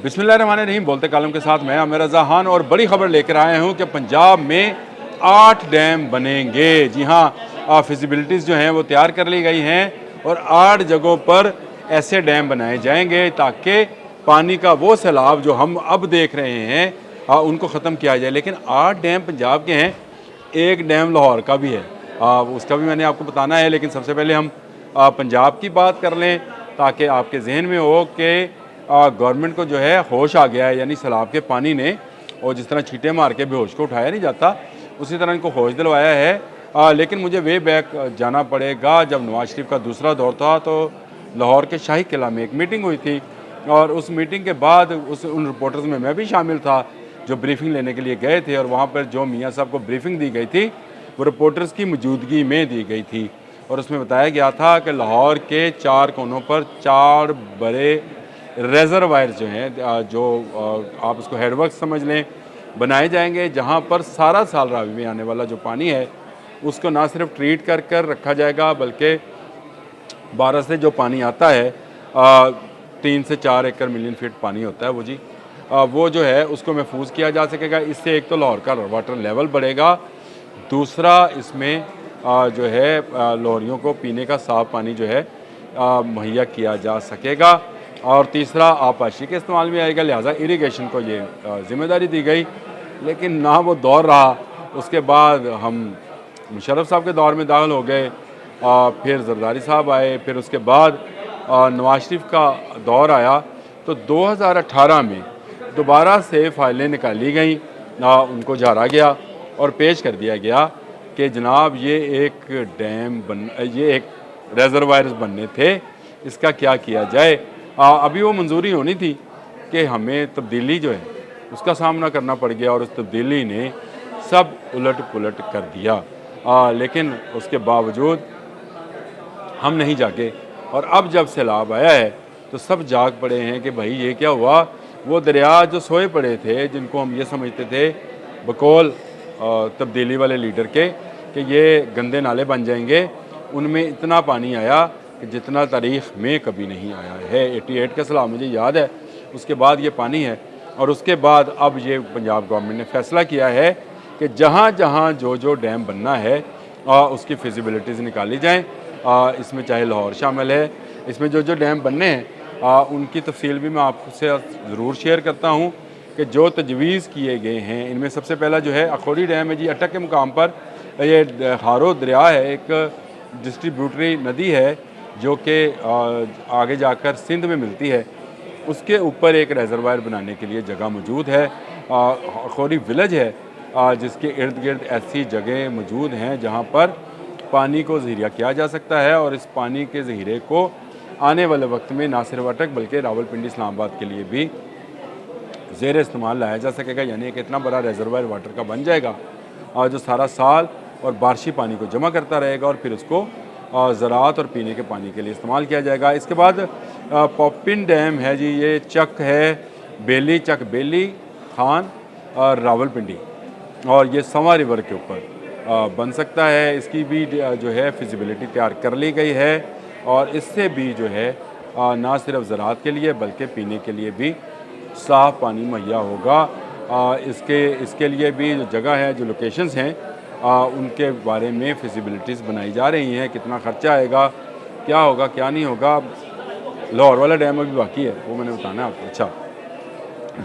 बिस्मिल्लाहिर्रहमानिर्रहीम। बोलते कालम के साथ मैं आमिर रज़ा खान और बड़ी खबर लेकर आया हूँ कि पंजाब में 8 डैम बनेंगे। जी हाँ, फिजिबिलिटीज़ जो हैं वो तैयार कर ली गई हैं और 8 जगहों पर ऐसे डैम बनाए जाएंगे ताकि पानी का वो सैलाब जो हम अब देख रहे हैं उनको ख़त्म किया जाए। लेकिन 8 डैम पंजाब के हैं, एक डैम लाहौर का भी है, उसका भी मैंने आपको बताना है। लेकिन सबसे पहले हम पंजाब की बात कर लें ताकि आपके जहन में हो कि गवर्नमेंट को जो है होश आ गया है, यानी सैलाब के पानी ने, और जिस तरह छींटे मार के बेहोश को उठाया नहीं जाता उसी तरह इनको होश दिलवाया है। लेकिन मुझे वे बैक जाना पड़ेगा। जब नवाज शरीफ का दूसरा दौर था तो लाहौर के शाही किला में एक मीटिंग हुई थी और उस मीटिंग के बाद उन रिपोर्टर्स में मैं भी शामिल था जो ब्रीफिंग लेने के लिए गए थे, और वहाँ पर जो मियाँ साहब को ब्रीफिंग दी गई थी वो रिपोर्टर्स की मौजूदगी में दी गई थी और उसमें बताया गया था कि लाहौर के 4 कोनों पर 4 बड़े रेजरवायर जो हैं, जो आप उसको हेडवर्क समझ लें, बनाए जाएंगे जहां पर सारा साल रावी में आने वाला जो पानी है उसको ना सिर्फ ट्रीट कर कर रखा जाएगा बल्कि 12 से जो पानी आता है 3 से 4 एकड़ मिलियन फीट पानी होता है वो जी, वो जो है उसको महफूज किया जा सकेगा। इससे एक तो लाहौर का वाटर लेवल बढ़ेगा, दूसरा इसमें जो है लाहौरियों को पीने का साफ़ पानी जो है मुहैया किया जा सकेगा, और तीसरा आबपाशी के इस्तेमाल में आएगा। लिहाजा इरिगेशन को ये ज़िम्मेदारी दी गई, लेकिन ना वो दौर रहा। उसके बाद हम मुशर्रफ साहब के दौर में दाखिल हो गए, फिर जरदारी साहब आए, फिर उसके बाद नवाज शरीफ का दौर आया। तो 2018 में दोबारा से फाइलें निकाली गई, उनको झाड़ा गया और पेश कर दिया गया कि जनाब ये एक रेजरवायर्स बनने थे, इसका क्या किया जाए। अभी वो मंजूरी होनी थी कि हमें तब्दीली जो है उसका सामना करना पड़ गया और उस तब्दीली ने सब उलट पुलट कर दिया। लेकिन उसके बावजूद हम नहीं जागे, और अब जब सैलाब आया है तो सब जाग पड़े हैं कि भाई ये क्या हुआ। वो दरिया जो सोए पड़े थे, जिनको हम ये समझते थे बकौल तब्दीली वाले लीडर के कि ये गंदे नाले बन जाएंगे, उनमें इतना पानी आया कि जितना तारीख़ में कभी नहीं आया है। 88 का सैलाब मुझे याद है, उसके बाद ये पानी है। और उसके बाद अब ये पंजाब गवर्नमेंट ने फैसला किया है कि जहाँ जहाँ जो डैम बनना है उसकी फिजिबिलिटीज़ निकाली जाएँ। इसमें चाहे लाहौर शामिल है, इसमें जो डैम बनने हैं उनकी तफसील भी मैं आपसे ज़रूर शेयर करता हूँ कि जो तजवीज़ किए गए हैं इनमें सबसे पहला जो है अखौरी डैम है जी, अटक के मुकाम पर। ये हारो दरिया है, एक डिस्ट्रीब्यूटरी नदी है जो कि आगे जाकर सिंध में मिलती है। उसके ऊपर एक रेजरवायर बनाने के लिए जगह मौजूद है। अखौरी विलेज है जिसके इर्द गिर्द ऐसी जगह मौजूद हैं जहाँ पर पानी को ज़हीरा किया जा सकता है, और इस पानी के ज़हीरे को आने वाले वक्त में ना सिर्फ अटक बल्कि रावलपिंडी इस्लामाबाद के लिए भी ज़ेर इस्तेमाल लाया जा सकेगा। यानी एक इतना बड़ा रेजरवायर वाटर का बन जाएगा जो सारा साल और बारिशी पानी को जमा करता रहेगा और फिर उसको ज़राअत और पीने के पानी के लिए इस्तेमाल किया जाएगा। इसके बाद पॉपिन डैम है जी, ये चक है बेली, चक बेली खान और रावलपिंडी, और ये सवा रिवर के ऊपर बन सकता है। इसकी भी जो है फिजिबिलिटी तैयार कर ली गई है, और इससे भी जो है ना सिर्फ ज़राअत के लिए बल्कि पीने के लिए भी साफ़ पानी मुहैया होगा। इसके लिए भी जो जगह है, जो लोकेशंस हैं, उनके बारे में फिजिबिलिटीज़ बनाई जा रही हैं। कितना ख़र्चा आएगा, क्या होगा, क्या नहीं होगा। लाहौर वाला डैम अभी बाकी है, वो मैंने बताना है आपको। अच्छा,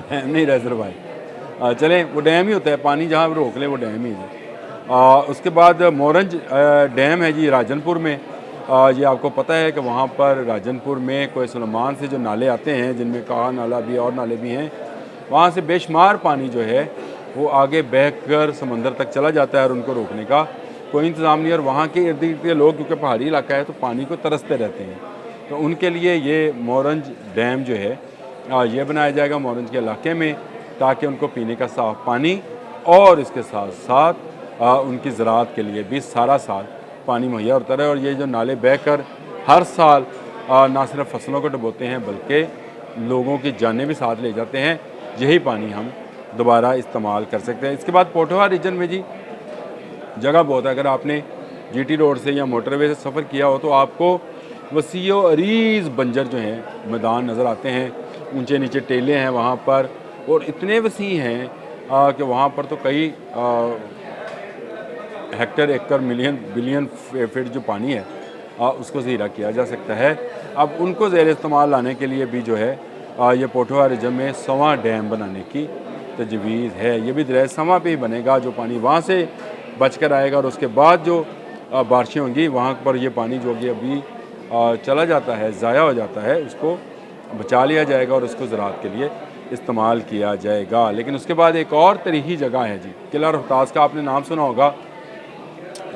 डैम नहीं रेजरवायर, चलें वो डैम ही होता है, पानी जहाँ रोक ले वो डैम ही है। उसके बाद मोरंज डैम है जी राजनपुर में। ये आपको पता है कि वहाँ पर राजनपुर में कोई सुलेमान से जो नाले आते हैं, जिनमें काहा नाला भी और नाले भी हैं, वहाँ से बेशुमार पानी जो है वो आगे बह कर समंदर तक चला जाता है और उनको रोकने का कोई इंतज़ाम नहीं। और वहाँ के इर्द गिर्द के लोग, क्योंकि पहाड़ी इलाका है, तो पानी को तरसते रहते हैं, तो उनके लिए ये मोरंज डैम जो है ये बनाया जाएगा मोरंज के इलाके में, ताकि उनको पीने का साफ़ पानी और इसके साथ साथ उनकी ज़राअत के लिए भी सारा साल पानी मुहैया होता रहे। और ये जो नाले बह कर हर साल ना सिर्फ फसलों को डुबोते हैं बल्कि लोगों की जानें भी साथ ले जाते हैं, यही पानी हम दोबारा इस्तेमाल कर सकते हैं। इसके बाद पोठोहा रीजन में जी जगह बहुत है। अगर आपने जीटी रोड से या मोटरवे से सफ़र किया हो तो आपको वसीओ अरीज़ बंजर जो हैं मैदान नज़र आते हैं, ऊंचे नीचे टेले हैं वहाँ पर, और इतने वसी हैं कि वहाँ पर तो कई हेक्टर एकड़ मिलियन बिलियन फीट जो पानी है उसको ज़ीरा किया जा सकता है। अब उनको ज़ेर इस्तेमाल लाने के लिए भी जो है ये पोठोहार रिजन में सवा डैम बनाने की तजवीज़ है। ये भी दरिया सवा पे ही बनेगा, जो पानी वहाँ से बच कर आएगा और उसके बाद जो बारिशें होंगी वहाँ पर ये पानी जो कि अभी चला जाता है, ज़ाया हो जाता है, उसको बचा लिया जाएगा और उसको ज़राअत के लिए इस्तेमाल किया जाएगा। लेकिन उसके बाद एक और तरीही जगह है जी, किला रोहतास का आपने नाम सुना होगा,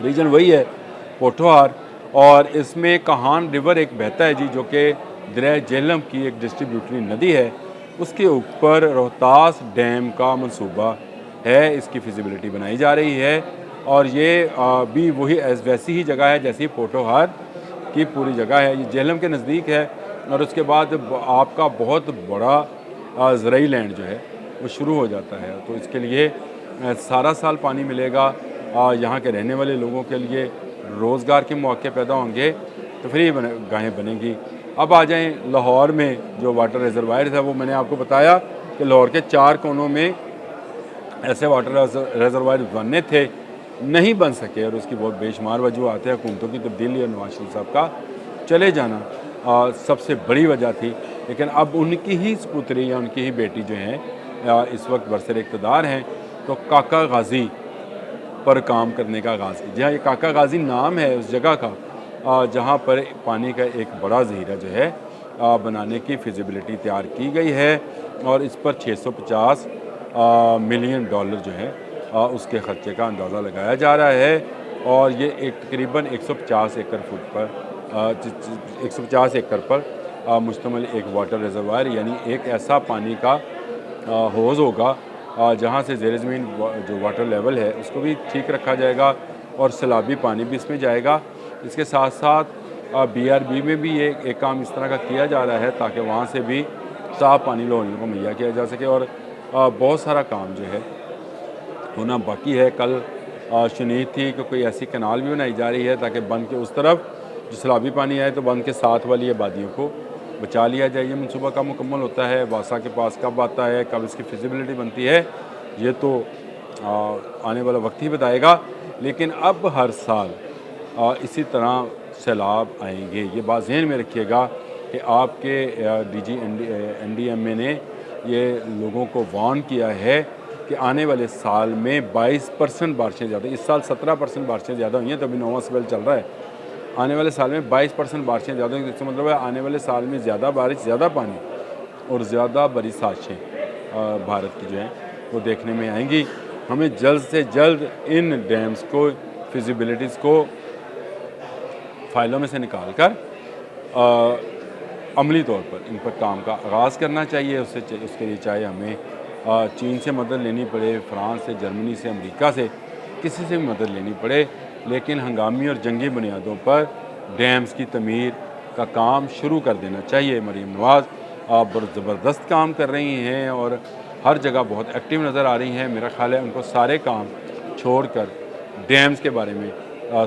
रीजन वही है पोठोहार, और इसमें कहान रिवर एक बहता है जी, जो कि दरिया झेलम की एक डिस्ट्रीब्यूटरी नदी है, उसके ऊपर रोहतास डैम का मंसूबा है, इसकी फिजिबिलिटी बनाई जा रही है। और ये भी वही वैसी ही जगह है जैसी पोठोहार की पूरी जगह है। ये झेलम के नज़दीक है और उसके बाद आपका बहुत बड़ा ज़राई लैंड जो है वो शुरू हो जाता है। तो इसके लिए सारा साल पानी मिलेगा, यहाँ के रहने वाले लोगों के लिए रोज़गार के मौके पैदा होंगे, तफरीह गाहें बनेंगी। अब आ जाएं लाहौर में जो वाटर रिजर्वायर है, वो मैंने आपको बताया कि लाहौर के 4 कोनों में ऐसे वाटर रिजर्वायर बनने थे, नहीं बन सके, और उसकी बहुत बेशुमार वजूहत है। हुकूमतों की तब्दीली और नवाज शरीफ साहब का चले जाना सबसे बड़ी वजह थी। लेकिन अब उनकी ही सपुत्री या उनकी ही बेटी जो हैं इस वक्त बरसर इक़्तिदार हैं, तो काका गाज़ी पर काम करने का आगाज़ किया। ये काका गाज़ी नाम है उस जगह का जहाँ पर पानी का एक बड़ा ज़ख़ीरा जो है बनाने की फिजिबिलिटी तैयार की गई है, और इस पर 650 मिलियन डॉलर जो है उसके ख़र्चे का अंदाज़ा लगाया जा रहा है। और ये एक तकरीबन 150 एकड़ फुट पर 150 एकड़ पर मुश्तमिल एक वाटर रिजर्वायर, यानी एक ऐसा पानी का हौज़ होगा जहाँ से ज़ेर ज़मीन जो वाटर लेवल है उसको भी ठीक रखा जाएगा और सैलाबी पानी भी इसमें जाएगा। इसके साथ साथ BRB में भी ये एक काम इस तरह का किया जा रहा है ताकि वहाँ से भी साफ़ पानी लोगों को मुहैया किया जा सके। और बहुत सारा काम जो है होना बाकी है। कल शुनीद थी कि कोई ऐसी कनाल भी बनाई जा रही है ताकि बंद के उस तरफ जो सैलाबी पानी आए तो बंद के साथ वाली आबादियों को बचा लिया जाए। ये मनसूबा कब मुकम्मल होता है, वासा के पास कब आता है, कब इसकी फिजिबिलिटी बनती है, ये तो आने वाला वक्त ही बताएगा। लेकिन अब हर साल इसी तरह सैलाब आएंगे, ये बात ज़हन में रखिएगा कि आपके DG NDMA ने ये लोगों को वार्न किया है कि आने वाले साल में 22% बारिशें ज़्यादा, इस साल 17% बारिशें ज़्यादा हुई हैं, तो अभी 9वां स्पेल चल रहा है। आने वाले साल में 22% बारिशें ज़्यादा होंगी, इसका मतलब है आने वाले साल में ज़्यादा बारिश, ज़्यादा पानी और ज़्यादा बड़ी साजिशें भारत की जो हैं वो देखने में आएंगी। हमें जल्द से जल्द इन डैम्स को, फिजिबिलिटीज़ को फाइलों में से निकाल कर अमली तौर पर इन पर काम का आगाज़ करना चाहिए। उसके लिए चाहे हमें चीन से मदद लेनी पड़े, फ्रांस से, जर्मनी से, अमेरिका से, किसी से भी मदद लेनी पड़े, लेकिन हंगामी और जंगी बुनियादों पर डैम्स की तमीर का काम शुरू कर देना चाहिए। मरीम नवाज़ बहुत ज़बरदस्त काम कर रही हैं और हर जगह बहुत एक्टिव नज़र आ रही हैं। मेरा ख़्याल है उनको सारे काम छोड़कर डैम्स के बारे में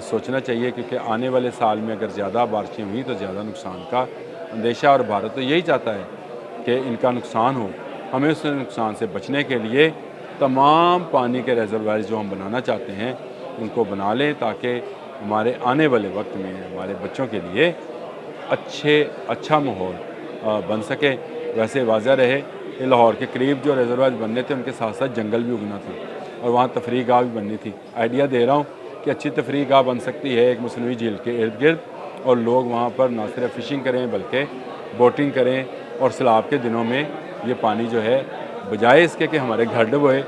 सोचना चाहिए, क्योंकि आने वाले साल में अगर ज़्यादा बारिशें हुई तो ज़्यादा नुकसान का अंदेशा, और भारत तो यही चाहता है कि इनका नुकसान हो। हमें उस नुकसान से बचने के लिए तमाम पानी के रिजर्वायर जो हम बनाना चाहते हैं उनको बना लें, ताकि हमारे आने वाले वक्त में हमारे बच्चों के लिए अच्छा माहौल बन सके। वैसे वाज़ह रहे कि लाहौर के करीब जो रिजर्वायर बनने थे उनके साथ साथ जंगल भी उगना था और वहाँ तफरीह गाह भी बननी थी। आइडिया दे रहा हूँ कि अच्छी तफरीह गाह बन सकती है एक मसनवी झील के इर्द गिर्द, और लोग वहाँ पर ना सिर्फ फ़िशिंग करें बल्कि बोटिंग करें, और सैलाब के दिनों में ये पानी जो है बजाय इसके कि हमारे घर डुबोए,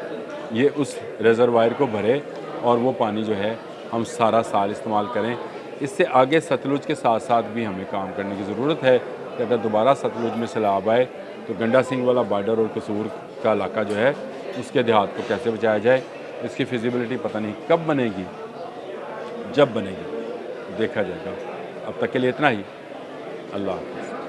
ये उस रिजर्वायर को भरे और वो पानी जो है हम सारा साल इस्तेमाल करें। इससे आगे सतलुज के साथ साथ भी हमें काम करने की ज़रूरत है कि अगर दोबारा सतलुज में सैलाब आए तो गंडा सिंह वाला बॉर्डर और कसूर का इलाका जो है उसके देहात को कैसे बचाया जाए। इसकी फिजिबिलिटी पता नहीं कब बनेगी, जब बनेगी देखा जाएगा। अब तक के लिए इतना ही। अल्लाह हाफ़िज़।